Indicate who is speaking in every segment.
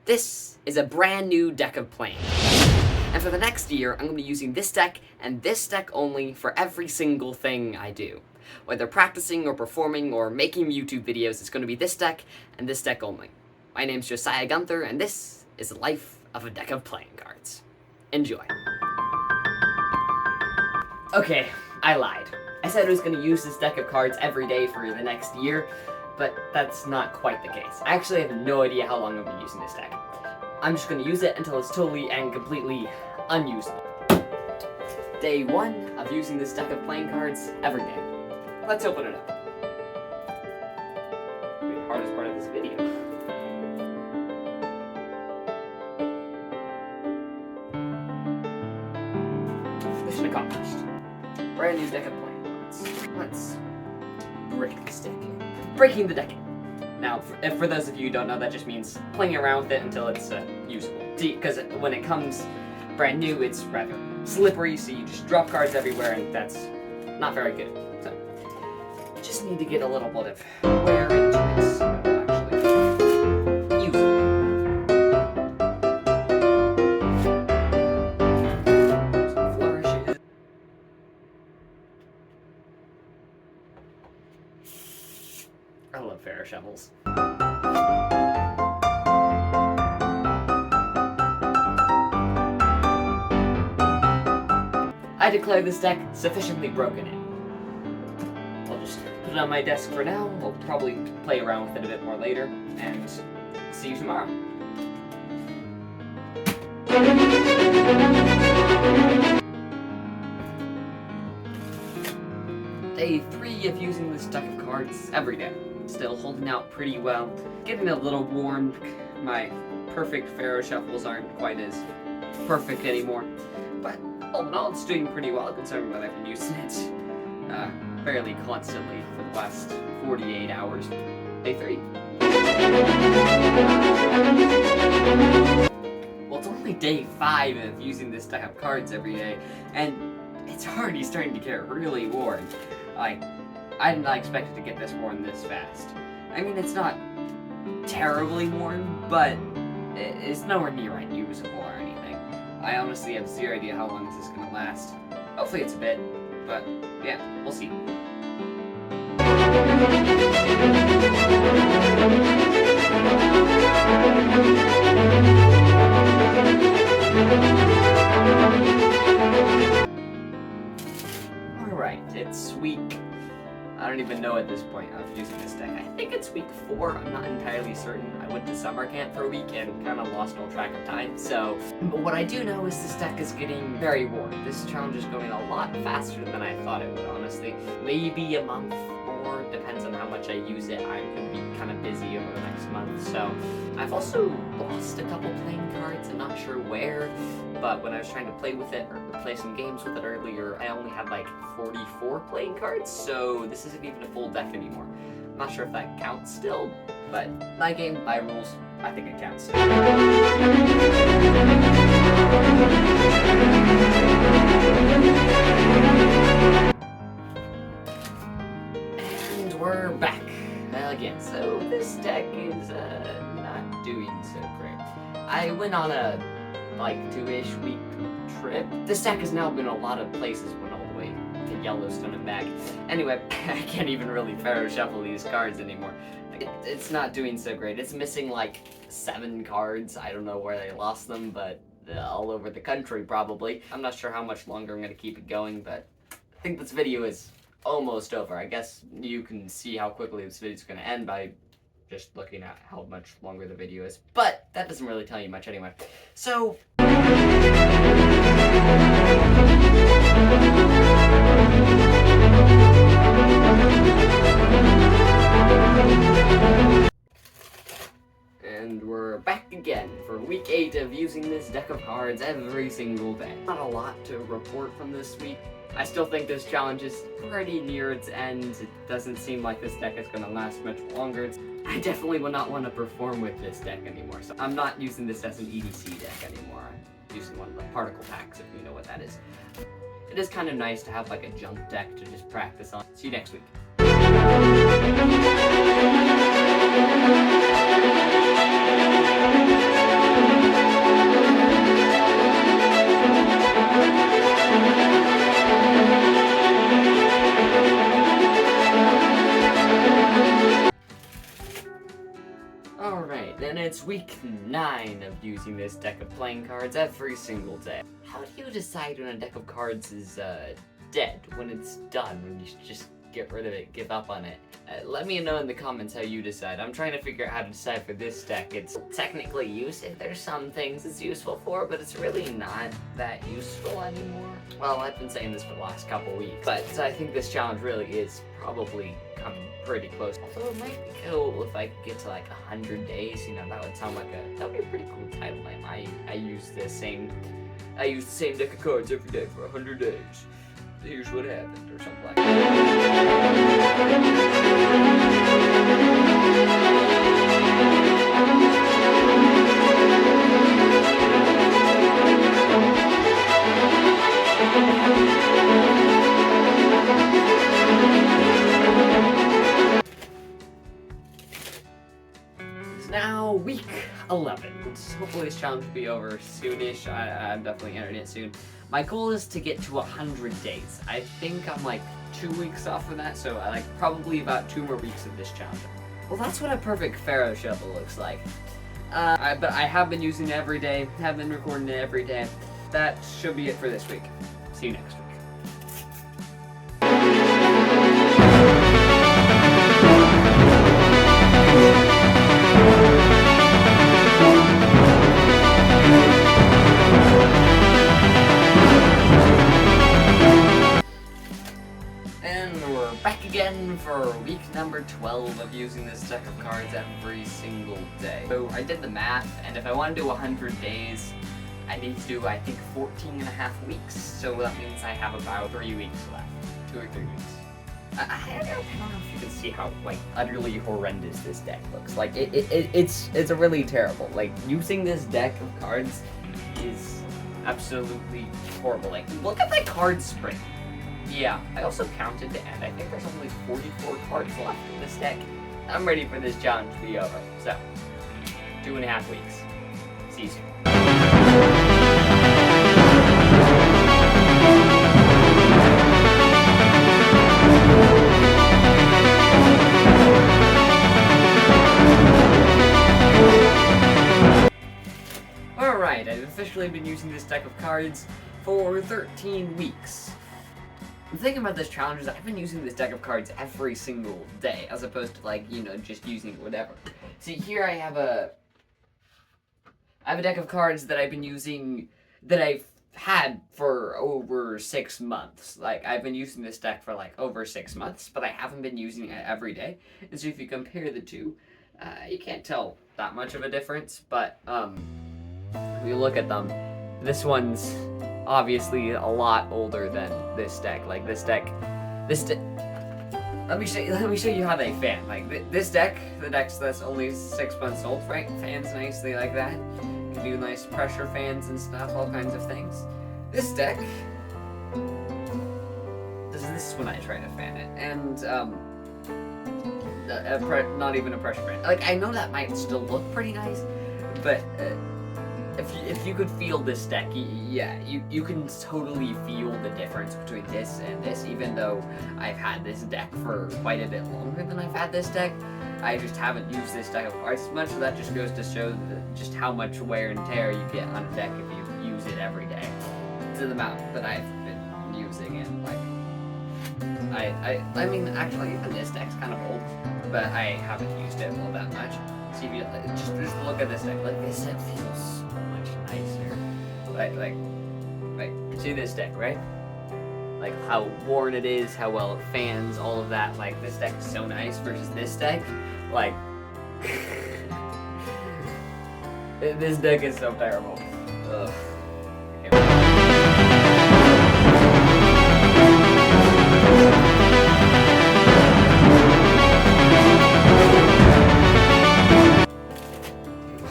Speaker 1: This is a brand new deck of playing. And for the next year, I'm going to be using this deck and this deck only for every single thing I do. Whether practicing or performing or making YouTube videos, it's going to be this deck and this deck only. My name's Josiah Gunther, and this is the life of a deck of playing cards. Enjoy. Okay, I lied. I said I was going to use this deck of cards every day for the next year, but that's not quite the case. I actually have no idea how long I'll be using this deck. I'm just going to use it until it's totally and completely unusable. Day 1 of using this deck of playing cards every day. Let's open it up. The hardest part of this video. Mission accomplished. Brand new deck of playing cards. Let's break this deck. Breaking the deck. Now, for those of you who don't know, that just means playing around with it until it's usable. Because when it comes brand new, it's rather slippery, so you just drop cards everywhere, and that's not very good. So, just need to get a little bit of wear into it, so it'll actually use it. Some flourishes. I love Pharaoh Shovels. I declare this deck sufficiently broken in. I'll just put it on my desk for now. I'll probably play around with it a bit more later, and see you tomorrow. Day 3 of using this deck of cards every day. Still holding out pretty well. Getting a little worn. My perfect Pharaoh Shuffles aren't quite as perfect anymore. But all in all, it's doing pretty well considering that I've been using it fairly constantly for the last 48 hours. Day 3. Well, it's only day 5 of using this deck of cards every day, and it's already starting to get really worn. Like, I did not expect it to get this worn this fast. I mean, it's not terribly worn, but it's nowhere near unusable or anything. I honestly have zero idea how long this is going to last. Hopefully it's a bit, but yeah, we'll see. Alright, it's week... I don't even know at this point of using this deck. I think it's week 4, I'm not entirely certain. I went to summer camp for a week and kind of lost all track of time, so... But what I do know is this deck is getting very worn. This challenge is going a lot faster than I thought it would, honestly. Maybe a month or depends on how much I use it. I'm going to be kind of busy over the next month, so... I've also lost a couple playing cards, I'm not sure where, but when I was trying to play with it, or play some games with it earlier, I only had like 44 playing cards, so this isn't even a full deck anymore. I'm not sure if that counts still, but my game, my rules, I think it counts. And we're back again. So this deck is not doing so great. I went on a like 2-ish week trip. This deck has now been a lot of places, went all the way to Yellowstone and back. Anyway, I can't even really Pharaoh Shuffle these cards anymore. It's not doing so great. It's missing like 7 cards. I don't know where they lost them, but all over the country probably. I'm not sure how much longer I'm going to keep it going, but I think this video is almost over. I guess you can see how quickly this video is going to end by just looking at how much longer the video is. But that doesn't really tell you much anyway. So... And we're back again for week 8 of using this deck of cards every single day. Not a lot to report from this week. I still think this challenge is pretty near its end. It doesn't seem like this deck is going to last much longer. I definitely will not want to perform with this deck anymore, so I'm not using this as an EDC deck anymore. I'm using one of the particle packs, if you know what that is. It is kind of nice to have like a junk deck to just practice on. See you next week. week 9 of using this deck of playing cards every single day. How do you decide when a deck of cards is dead, when it's done, when you should just get rid of it, give up on it? Let me know in the comments how you decide. I'm trying to figure out how to decide for this deck. It's technically useful. There's some things it's useful for, but it's really not that useful anymore. Well, I've been saying this for the last couple weeks, but I think this challenge really is probably coming pretty close. Although it might be cool if I could get to like 100 days, you know, that would sound like that'd be a pretty cool title name. I use the same deck of cards every day for 100 days. Here's what happened, or something like that. It's now week 11. Hopefully this challenge will be over soonish. I'm definitely entering it soon. My goal is to get to 100 days. I think I'm like 2 weeks off of that, so I like probably about 2 more weeks of this challenge. Well, that's what a perfect Pharaoh shovel looks like. But I have been using it every day, have been recording it every day. That should be it for this week. See you next week. Back again for week number 12 of using this deck of cards every single day. So I did the math, and if I want to do 100 days, I need to do, I think, 14 and a half weeks. So that means I have about 3 weeks left. 2 or 3 weeks. I don't know if you can see how, like, utterly horrendous this deck looks. Like, it's a really terrible. Like, using this deck of cards is absolutely horrible. Like, look at the card spring. Yeah, I also counted to end. I think there's only 44 cards left in this deck. I'm ready for this challenge to be over. So, 2.5 weeks. See you soon. Alright, I've officially been using this deck of cards for 13 weeks. The thing about this challenge is I've been using this deck of cards every single day, as opposed to, like, you know, just using whatever. See, here I have a deck of cards that I've been using, that I've had for over 6 months. Like, I've been using this deck for, like, over 6 months, but I haven't been using it every day. And so if you compare the two, you can't tell that much of a difference, but, if you look at them, this one's obviously a lot older than this deck. Like, let me show you how they fan. Like, this deck, the deck that's only 6 months old, right? Fans nicely like that. You can do nice pressure fans and stuff, all kinds of things. This deck, this is when I try to fan it, and not even a pressure fan. Like, I know that might still look pretty nice, but if you could feel this deck, yeah, you can totally feel the difference between this and this, even though I've had this deck for quite a bit longer than I've had this deck. I just haven't used this deck of cards much, so that just goes to show just how much wear and tear you get on a deck if you use it every day. To the amount that I've been using it, like, I mean, actually, even this deck's kind of old, but I haven't used it all that much. See, if you just look at this deck. Like, this deck feels so much nicer. Like, see this deck, right? Like, how worn it is, how well it fans, all of that. Like, this deck is so nice versus this deck. Like, this deck is so terrible. Ugh.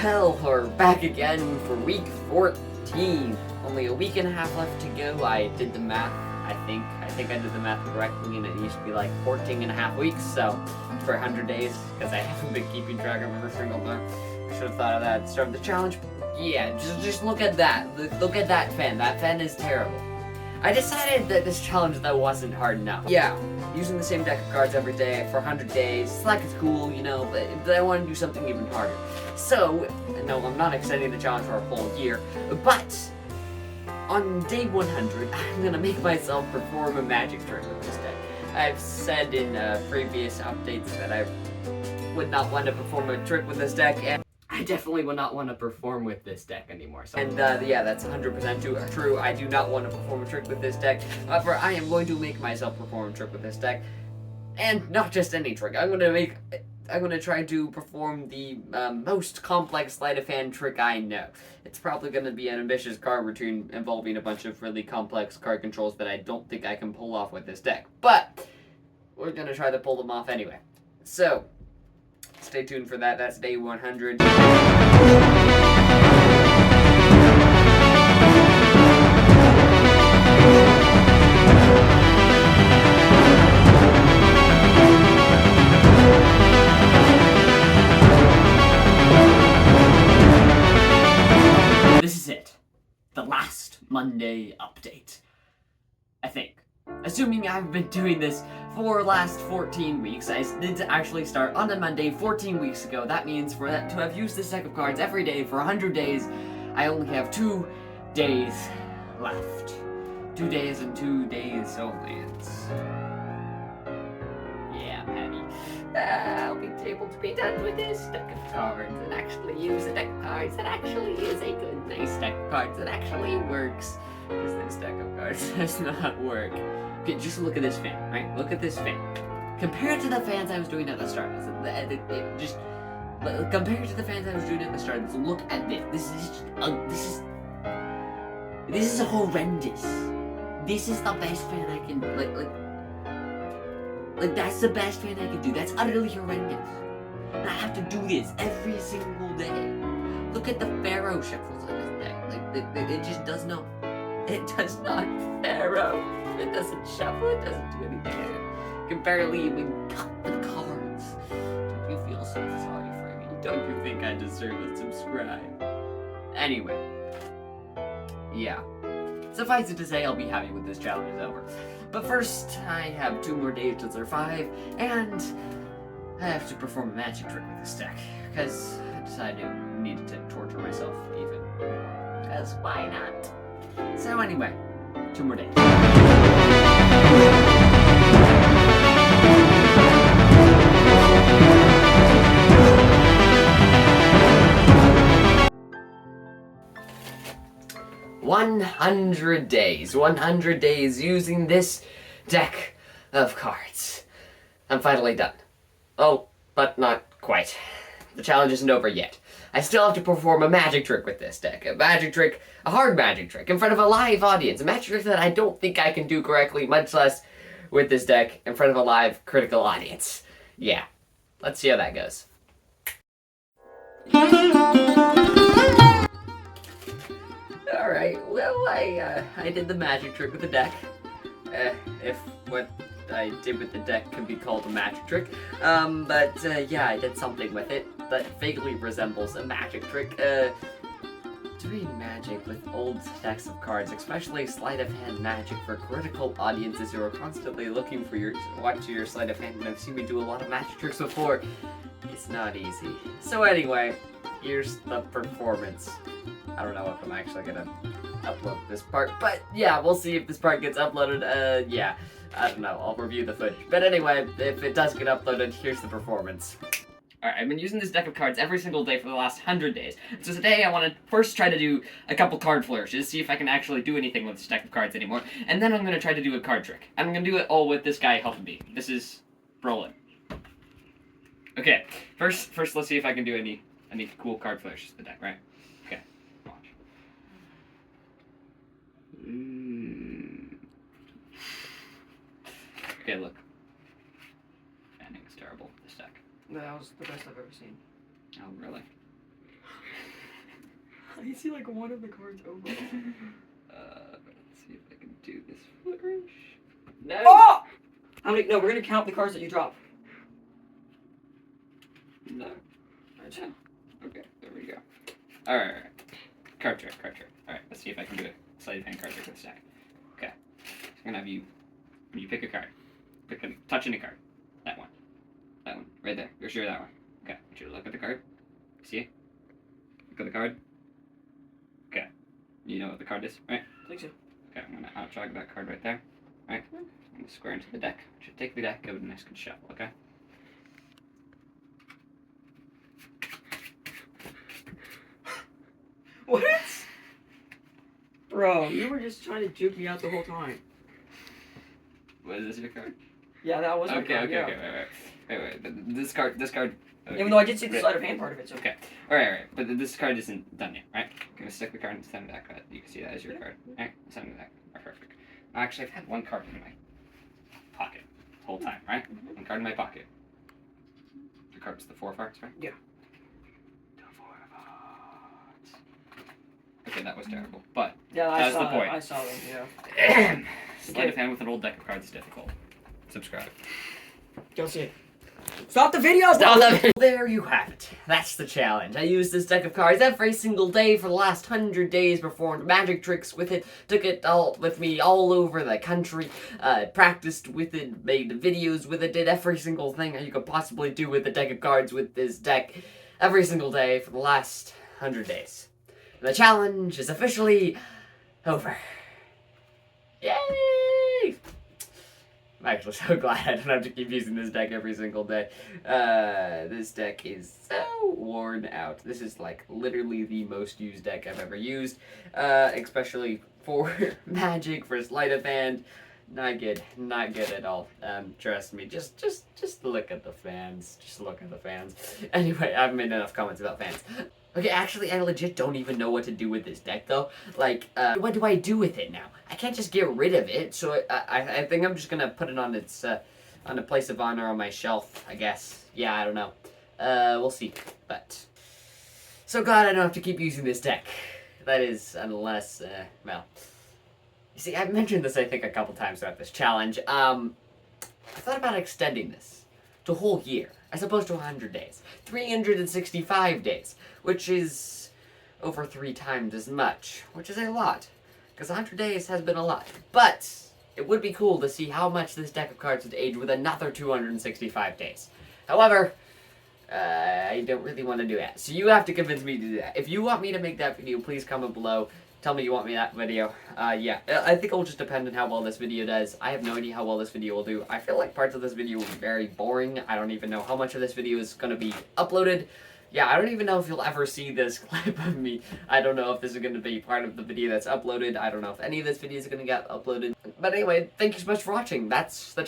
Speaker 1: Well, we're back again for week 14. Only a week and a half left to go. I did the math. I think I did the math correctly, and it needs to be like 14 and a half weeks, so for 100 days, because I haven't been keeping track of every single time. I should have thought of that at the start of the challenge. Yeah, just look at that. Look at that fan. That fan is terrible. I decided that this challenge, though, wasn't hard enough. Yeah, using the same deck of cards every day for 100 days. It's like it's cool, you know, but I want to do something even harder. So, no, I'm not extending the challenge for a whole year, but on day 100, I'm going to make myself perform a magic trick with this deck. I've said in previous updates that I would not want to perform a trick with this deck, and I definitely would not want to perform with this deck anymore. So, and yeah, that's 100% true. I do not want to perform a trick with this deck. However, I am going to make myself perform a trick with this deck, and not just any trick. I'm going to try to perform the most complex sleight of hand trick I know. It's probably going to be an ambitious card routine involving a bunch of really complex card controls that I don't think I can pull off with this deck. But we're going to try to pull them off anyway. So, stay tuned for that. That's day 100. This is it. The last Monday update. I think. Assuming I've been doing this for the last 14 weeks, I did actually start on a Monday 14 weeks ago. That means for that to have used this deck of cards every day for 100 days, I only have 2 days left. 2 days and 2 days only. Yeah, I'm happy. I'll be able to be done with this deck of cards and actually use a deck of cards that actually is a good, nice deck of cards that actually works. Because this deck of cards does not work. Okay, just look at this fan, right? Look at this fan. Compared to the fans I was doing at the start, compared to the fans I was doing at the start, look at this. This is horrendous. This is the best fan I can, like that's the best fan I can do. That's utterly horrendous. And I have to do this every single day. Look at the Pharaoh shuffles of this deck. It just does not. It does not Pharaoh. It doesn't shuffle. It doesn't do anything. It can barely even cut the cards. Don't you feel so sorry for me? Don't you think I deserve a subscribe? Anyway. Yeah. Suffice it to say, I'll be happy when this challenge is over. But first, I have 2 more days to survive, and I have to perform a magic trick with this deck. Because I decided I needed to torture myself even more. Because why not? So anyway, 2 more days. 100 days. 100 days using this deck of cards. I'm finally done. Oh, but not quite. The challenge isn't over yet. I still have to perform a magic trick with this deck. A magic trick, a hard magic trick, in front of a live audience. A magic trick that I don't think I can do correctly, much less with this deck in front of a live critical audience. Yeah, let's see how that goes. Alright, well, I did the magic trick with the deck. If what I did with the deck can be called a magic trick. Yeah, I did something with it that vaguely resembles a magic trick. Doing magic with old decks of cards, especially sleight of hand magic for critical audiences who are constantly looking for watching your sleight of hand and have seen me do a lot of magic tricks before, it's not easy. So anyway, here's the performance. I don't know if I'm actually gonna upload this part, but yeah, we'll see if this part gets uploaded. Yeah, I don't know, I'll review the footage. But anyway, if it does get uploaded, here's the performance. Alright, I've been using this deck of cards every single day for the last 100 days. So today I want to first try to do a couple card flourishes, see if I can actually do anything with this deck of cards anymore, and then I'm going to try to do a card trick. And I'm going to do it all with this guy helping me. This is Brolin. Okay, first let's see if I can do any cool card flourishes with the deck, right? Okay, watch. Okay, look. Fanning's terrible, this deck.
Speaker 2: That was the best I've ever seen.
Speaker 1: Oh, really?
Speaker 2: I see like one of the cards over.
Speaker 1: Let's see if I can do this flourish. No!
Speaker 2: Oh! No, we're gonna count the cards that you drop.
Speaker 1: No. Okay, there we go. Alright. Card trick. Alright, let's see if I can do a sleight of hand card trick with the stack. Okay. I'm gonna have you pick a card. Click on, touch any card. That one. That one. Right there. You're sure that one. Okay. I want you to look at the card. See it? Look at the card. Okay. You know what the card is, right?
Speaker 2: I think so.
Speaker 1: Okay, I'm gonna out-drag that card right there. Right? I'm gonna square into the deck. I should take the deck, give it a nice good shuffle, okay?
Speaker 2: What? Bro, you were just trying to juke me out the whole time.
Speaker 1: What is this your card?
Speaker 2: Yeah, that was my
Speaker 1: Okay,
Speaker 2: card,
Speaker 1: okay,
Speaker 2: yeah.
Speaker 1: okay, wait. This card. Okay.
Speaker 2: Even though I did see the sleight of hand part of it, so.
Speaker 1: Okay. Alright. But this card isn't done yet, right? I'm gonna stick the card in the center of that card. You can see that as your card. Alright, center of that. Perfect. Actually, I've had one card in my pocket the whole time, right? One card in my pocket. The card was the 4 of hearts, right?
Speaker 2: Yeah.
Speaker 1: The 4 of hearts. Okay, that was terrible. But
Speaker 2: Yeah,
Speaker 1: that's the point.
Speaker 2: I saw them, yeah.
Speaker 1: sleight of hand with an old deck of cards is difficult. Subscribe.
Speaker 2: Don't see it. Stop the video!
Speaker 1: There you have it. That's the challenge. I used this deck of cards every single day for the last 100 days, performed magic tricks with it, took it all with me all over the country, practiced with it, made videos with it, did every single thing you could possibly do with a deck of cards with this deck every single day for the last 100 days. And the challenge is officially over. Yay! I'm actually so glad I don't have to keep using this deck every single day. This deck is so worn out. This is like literally the most used deck I've ever used, especially for Magic, for Sleight of Hand. Not good at all. Trust me. Just look at the fans. Just look at the fans. Anyway, I've made enough comments about fans. Okay, actually, I legit don't even know what to do with this deck, though. Like, what do I do with it now? I can't just get rid of it, so I think I'm just gonna put it on its, on a place of honor on my shelf, I guess. Yeah, I don't know. We'll see, but... So glad I don't have to keep using this deck. That is, unless, well... You see, I've mentioned this, I think, a couple times throughout this challenge. I thought about extending this to a whole year, as opposed to 100 days. 365 days, which is over 3 times as much, which is a lot. Because 100 days has been a lot. But it would be cool to see how much this deck of cards would age with another 265 days. However, I don't really want to do that. So you have to convince me to do that. If you want me to make that video, please comment below. Tell me you want me that video. Yeah, I think it'll just depend on how well this video does. I have no idea how well this video will do. I feel like parts of this video will be very boring. I don't even know how much of this video is going to be uploaded. Yeah, I don't even know if you'll ever see this clip of me. I don't know if this is going to be part of the video that's uploaded. I don't know if any of this video is going to get uploaded. But anyway, thank you so much for watching. That's the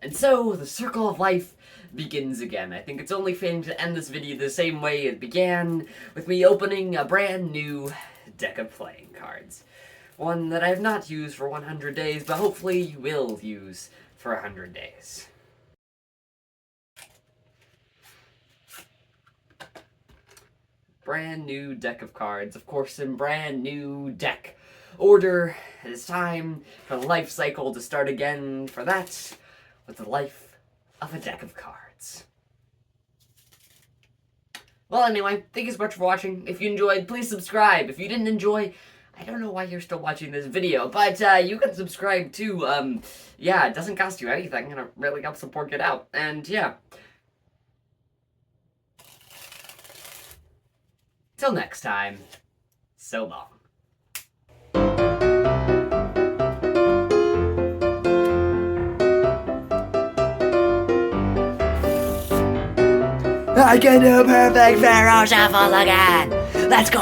Speaker 1: And so, the circle of life begins again. I think it's only fitting to end this video the same way it began, with me opening a brand new deck of playing cards. One that I have not used for 100 days, but hopefully will use for 100 days. Brand new deck of cards, of course, in brand new deck order. It is time for the life cycle to start again. For that, with the life of a deck of cards. Well, anyway, thank you so much for watching. If you enjoyed, please subscribe. If you didn't enjoy, I don't know why you're still watching this video, but you can subscribe too. Yeah, it doesn't cost you anything, and it really helps support Get Out. And yeah. Till next time, so long. I can do perfect Pharaoh Shuffle again! Let's go!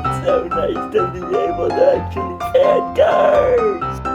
Speaker 1: It's so nice to be able to actually add cards!